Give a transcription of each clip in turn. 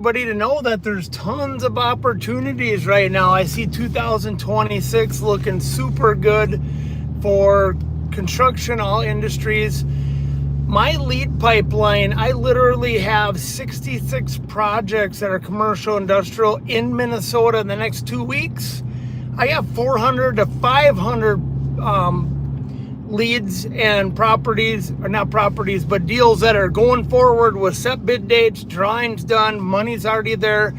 everybody to know that there's tons of opportunities right now. I see 2026 looking super good for construction, all industries. My lead pipeline, I literally have 66 projects that are commercial, industrial in Minnesota in the next 2 weeks. I got 400 to 500 leads and properties, or not properties, but deals that are going forward with set bid dates, drawings done, money's already there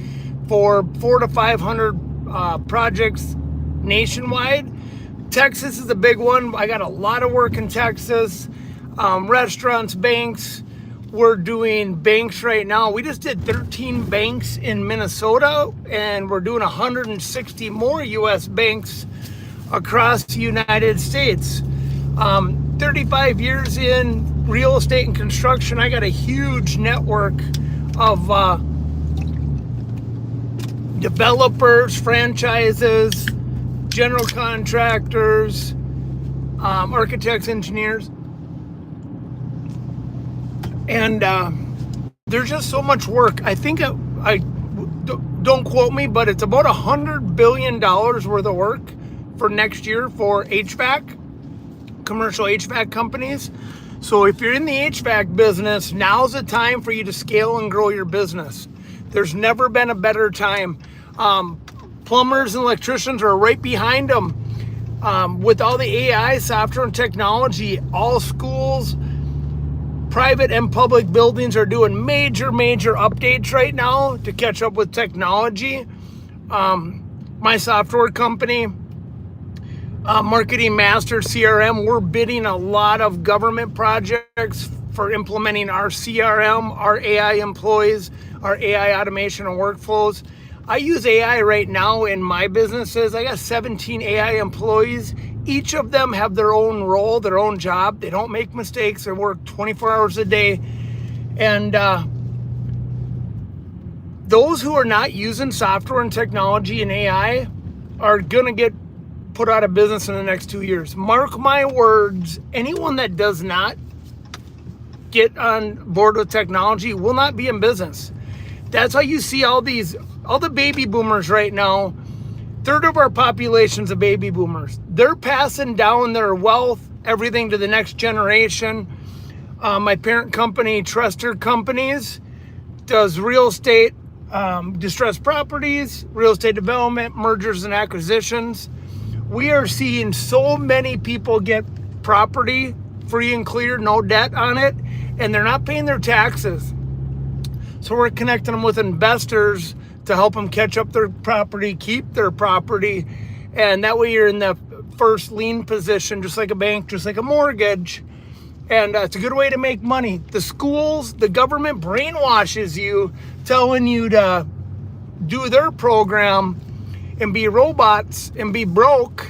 for 400 to 500 projects nationwide. Texas is a big one. I got a lot of work in Texas. Restaurants, banks. We're doing banks right now. We just did 13 banks in Minnesota, and we're doing 160 more U.S. banks across the United States. 35 years in real estate and construction, I got a huge network of developers, franchises, general contractors, architects, engineers. And there's just so much work. I think don't quote me, but it's about $100 billion worth of work for next year for HVAC, commercial HVAC companies. So if you're in the HVAC business, now's the time for you to scale and grow your business. There's never been a better time. Plumbers and electricians are right behind them. With all the AI software and technology, all schools, private and public buildings are doing major updates right now to catch up with technology. My software company, Marketing Masters CRM, we're bidding a lot of government projects for implementing our CRM, our AI employees, our AI automation and workflows. I use AI right now in my businesses. I got 17 AI employees. Each of them have their own role, their own job. They don't make mistakes. They work 24 hours a day. And those who are not using software and technology and AI are going to get put out of business in the next 2 years. Mark my words, anyone that does not get on board with technology will not be in business. That's why you see all the baby boomers right now. Third of our population's a baby boomers. They're passing down their wealth, everything to the next generation. My parent company, Trester Companies, does real estate, distressed properties, real estate development, mergers and acquisitions. We are seeing so many people get property free and clear, no debt on it, and they're not paying their taxes. So we're connecting them with investors to help them catch up their property, keep their property, and that way you're in the first lien position, just like a bank, just like a mortgage, and it's a good way to make money. The schools, the government brainwashes you, telling you to do their program and be robots and be broke.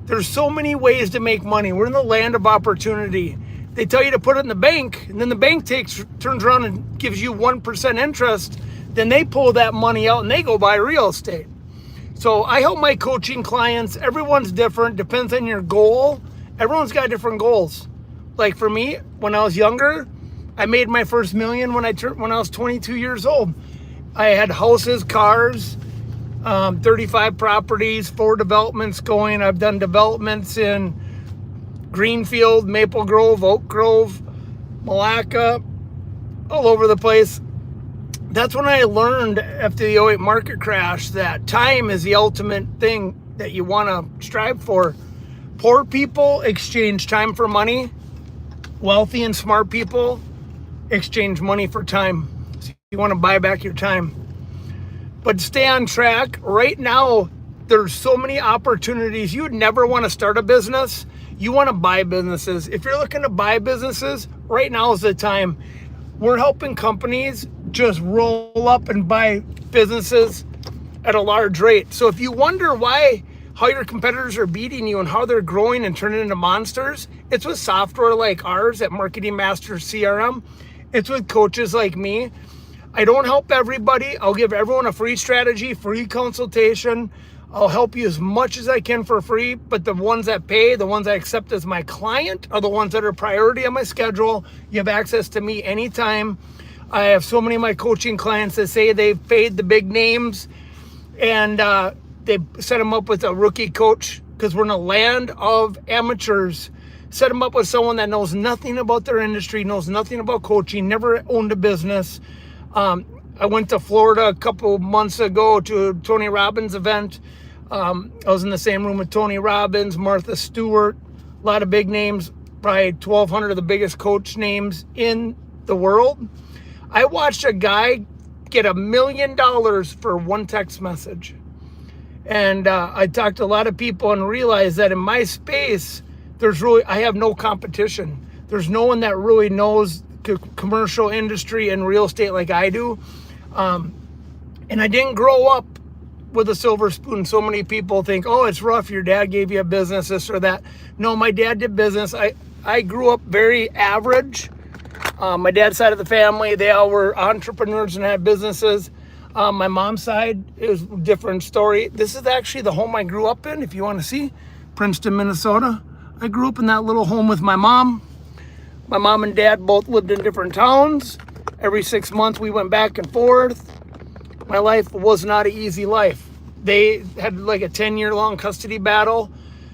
There's so many ways to make money. We're in the land of opportunity. They tell you to put it in the bank, and then the bank turns around and gives you 1% interest. Then they pull that money out and they go buy real estate. So I help my coaching clients. Everyone's different, depends on your goal. Everyone's got different goals. Like for me, when I was younger, I made my first million when I was 22 years old. I had houses, cars, 35 properties, 4 developments going. I've done developments in Greenfield, Maple Grove, Oak Grove, Malacca, all over the place. That's when I learned after the 08 market crash that time is the ultimate thing that you want to strive for. Poor people exchange time for money. Wealthy and smart people exchange money for time. So you want to buy back your time. But stay on track. Right now, there's so many opportunities. You would never want to start a business. You want to buy businesses. If you're looking to buy businesses, right now is the time. We're helping companies just roll up and buy businesses at a large rate. So if you wonder how your competitors are beating you and how they're growing and turning into monsters, it's with software like ours at Marketing Masters CRM. It's with coaches like me. I don't help everybody. I'll give everyone a free strategy, free consultation. I'll help you as much as I can for free, but the ones that pay, the ones I accept as my client, are the ones that are priority on my schedule. You have access to me anytime. I have so many of my coaching clients that say they've paid the big names and they set them up with a rookie coach because we're in a land of amateurs. Set them up with someone that knows nothing about their industry, knows nothing about coaching, never owned a business. I went to Florida a couple months ago to a Tony Robbins event. I was in the same room with Tony Robbins, Martha Stewart, a lot of big names, probably 1,200 of the biggest coach names in the world. I watched a guy get $1 million for one text message. And I talked to a lot of people and realized that in my space, I have no competition. There's no one that really knows the commercial industry and real estate like I do. And I didn't grow up with a silver spoon. So many people think, oh, it's rough. Your dad gave you a business, this or that. No, my dad did business. I grew up very average. My dad's side of the family, they all were entrepreneurs and had businesses. My mom's side is a different story. This is actually the home I grew up in, if you want to see, Princeton, Minnesota. I grew up in that little home with my mom. My mom and dad both lived in different towns. Every 6 months we went back and forth. My life was not an easy life. They had like a 10-year-long custody battle.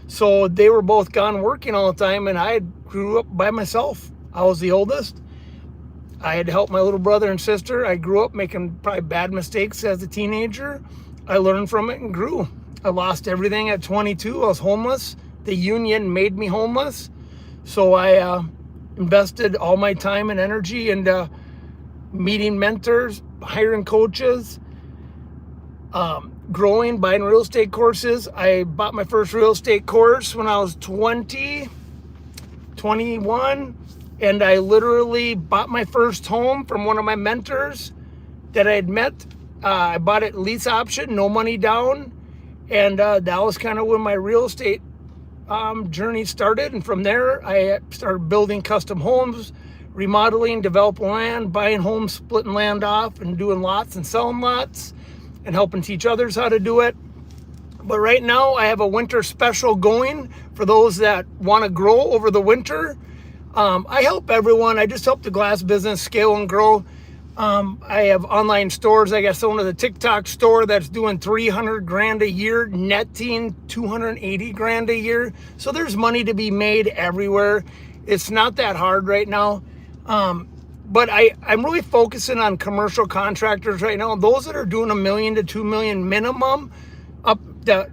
So they were both gone working all the time, and I grew up by myself. I was the oldest. I had to help my little brother and sister. I grew up making probably bad mistakes as a teenager. I learned from it and grew. I lost everything at 22. I was homeless. The union made me homeless. So I invested all my time and energy into meeting mentors, hiring coaches, growing, buying real estate courses. I bought my first real estate course when I was 21, and I literally bought my first home from one of my mentors that I had met. I bought it lease option, no money down, and that was kind of when my real estate journey started. And from there, I started building custom homes, remodeling, developing land, buying homes, splitting land off, and doing lots and selling lots, and helping teach others how to do it. But right now, I have a winter special going for those that want to grow over the winter. I help everyone. I just help the glass business scale and grow. I have online stores. I got someone at the TikTok store that's doing 300 grand a year, netting 280 grand a year. So there's money to be made everywhere. It's not that hard right now. But I'm really focusing on commercial contractors right now. Those that are doing $1 million to $2 million minimum, up that,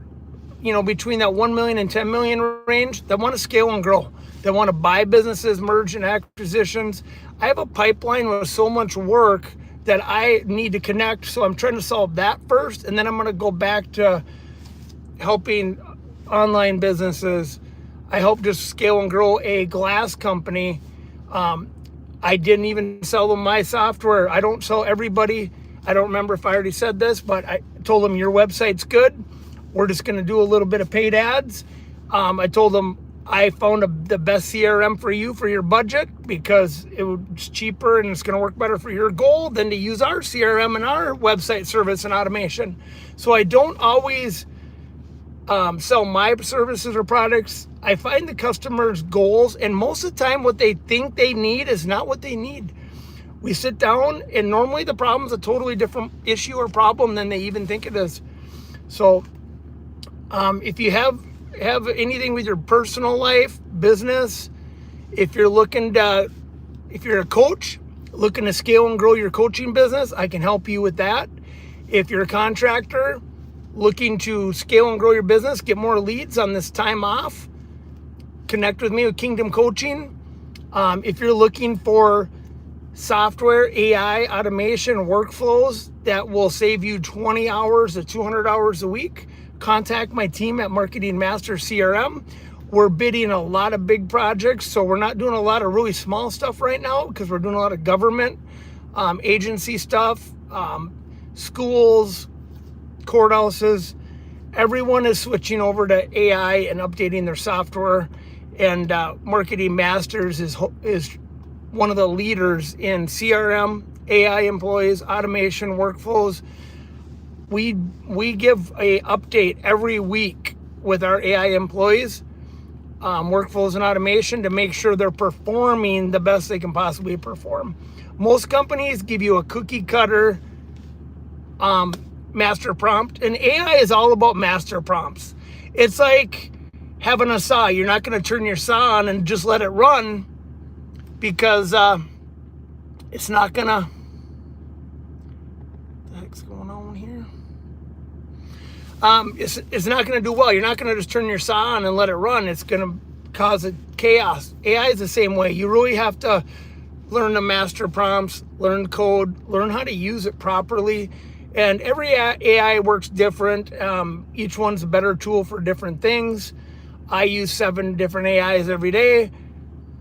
between that 1 million and 10 million range, that want to scale and grow. They want to buy businesses, merge and acquisitions. I have a pipeline with so much work that I need to connect. So I'm trying to solve that first. And then I'm going to go back to helping online businesses. I hope to scale and grow a glass company. I didn't even sell them my software. I don't sell everybody. I don't remember if I already said this, but I told them your website's good. We're just going to do a little bit of paid ads. I told them I found the best CRM for you for your budget because it's cheaper and it's going to work better for your goal than to use our CRM and our website service and automation. So I don't always sell my services or products. I find the customer's goals, and most of the time what they think they need is not what they need. We sit down, and normally the problem's a totally different issue or problem than they even think it is. So if you have anything with your personal life, business, if you're a coach looking to scale and grow your coaching business, I can help you with that. If you're a contractor looking to scale and grow your business, get more leads on this time off, connect with me with Kingdom Coaching. If you're looking for software, AI, automation, workflows that will save you 20 hours to 200 hours a week, contact my team at Marketing Masters CRM. We're bidding a lot of big projects, so we're not doing a lot of really small stuff right now because we're doing a lot of government, agency stuff, schools, courthouses. Everyone is switching over to AI and updating their software, and Marketing Masters is one of the leaders in CRM, AI employees, automation, workflows. We give a update every week with our AI employees, workflows and automation, to make sure they're performing the best they can possibly perform. Most companies give you a cookie cutter master prompt, and AI is all about master prompts. It's like having a saw. You're not going to turn your saw on and just let it run, because it's not going to... What the heck's going on here? It's not going to do well. You're not going to just turn your saw on and let it run. It's going to cause a chaos. AI is the same way. You really have to learn the master prompts, learn code, learn how to use it properly. And every AI works different. Each one's a better tool for different things. I use 7 different AIs every day.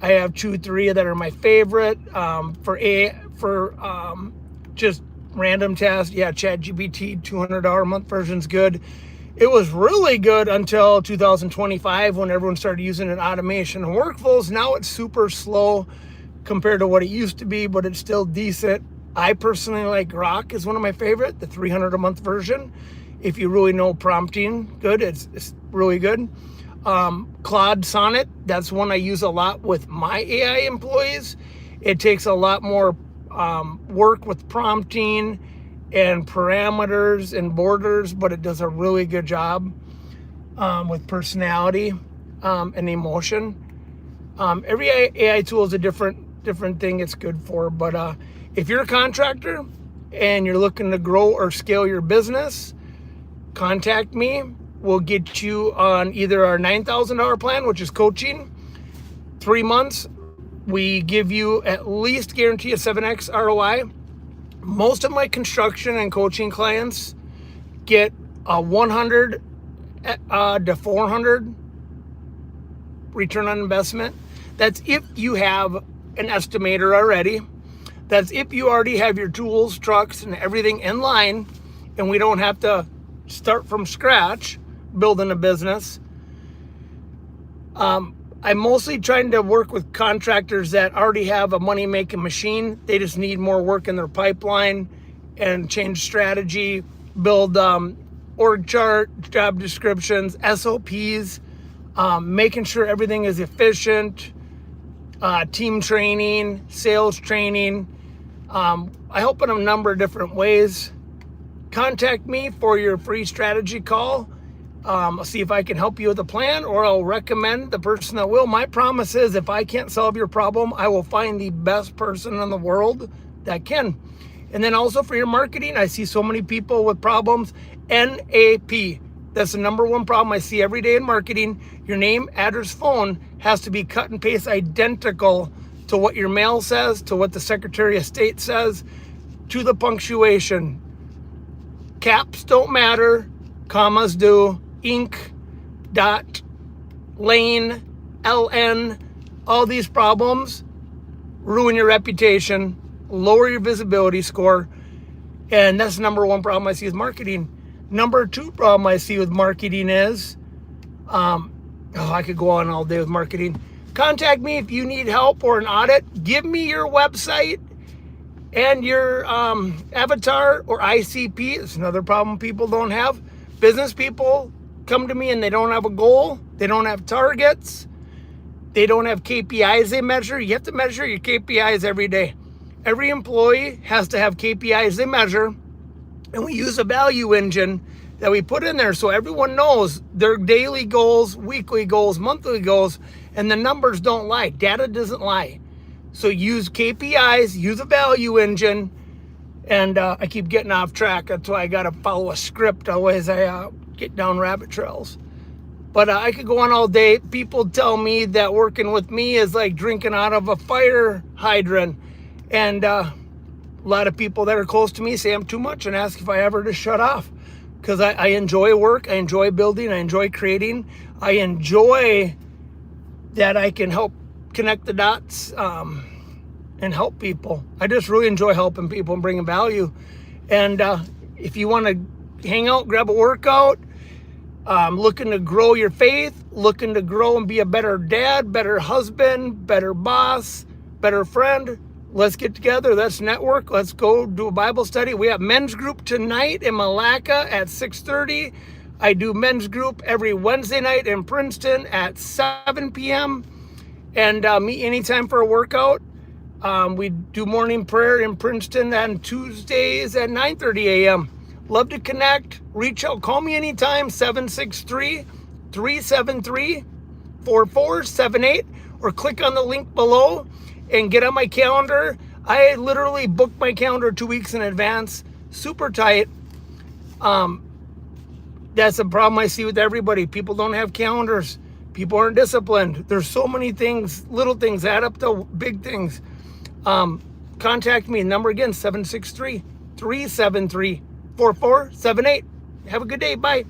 I have 2-3 that are my favorite. For just random tasks, yeah, ChatGPT $200 a month version's good. It was really good until 2025 when everyone started using it in automation and workflows. Now it's super slow compared to what it used to be, but it's still decent. I personally like Grok is one of my favorite, the $300 a month version. If you really know prompting good, it's really good. Claude Sonnet, that's one I use a lot with my AI employees. It takes a lot more work with prompting and parameters and borders, but it does a really good job with personality and emotion. Every AI tool is a different thing it's good for, but if you're a contractor and you're looking to grow or scale your business, contact me. We'll get you on either our $9,000 plan, which is coaching, 3 months. We give you at least guarantee a 7x ROI. Most of my construction and coaching clients get a 100 to 400 return on investment. That's if you have an estimator already. That's if you already have your tools, trucks, and everything in line, and we don't have to start from scratch building a business. I'm mostly trying to work with contractors that already have a money-making machine. They just need more work in their pipeline and change strategy, build org chart, job descriptions, SOPs, making sure everything is efficient, team training, sales training. I help in a number of different ways. Contact me for your free strategy call. I'll see if I can help you with a plan, or I'll recommend the person that will. My promise is if I can't solve your problem, I will find the best person in the world that can. And then also for your marketing, I see so many people with problems. NAP. That's the number one problem I see every day in marketing. Your name, address, phone has to be cut and paste identical to what your mail says, to what the Secretary of State says, to the punctuation. Caps don't matter, commas do, ink, dot, lane, LN, all these problems ruin your reputation, lower your visibility score, and that's the number one problem I see with marketing. Number 2 problem I see with marketing is, I could go on all day with marketing. Contact me if you need help or an audit. Give me your website and your avatar or ICP. It's another problem people don't have. Business people come to me and they don't have a goal. They don't have targets. They don't have KPIs they measure. You have to measure your KPIs every day. Every employee has to have KPIs they measure. And we use a value engine that we put in there so everyone knows their daily goals, weekly goals, monthly goals, and the numbers don't lie. Data doesn't lie. So use KPIs, use a value engine, and I keep getting off track. That's why I got to follow a script. Otherwise, I get down rabbit trails. But I could go on all day. People tell me that working with me is like drinking out of a fire hydrant. And a lot of people that are close to me say I'm too much and ask if I ever just shut off. Because I enjoy work, I enjoy building, I enjoy creating. I enjoy that I can help connect the dots and help people. I just really enjoy helping people and bringing value. And if you want to hang out, grab a workout, looking to grow your faith, looking to grow and be a better dad, better husband, better boss, better friend, let's get together. Let's network. Let's go do a Bible study. We have men's group tonight in Malacca at 6:30. I do men's group every Wednesday night in Princeton at 7 p.m. And meet anytime for a workout. We do morning prayer in Princeton on Tuesdays at 9:30 a.m. Love to connect. Reach out. Call me anytime, 763-373-4478, or click on the link below and get on my calendar. I literally book my calendar 2 weeks in advance. Super tight. That's the problem I see with everybody. People don't have calendars. People aren't disciplined. There's so many things, little things add up to big things. Contact me. Number again, 763-373-4478. Have a good day. Bye.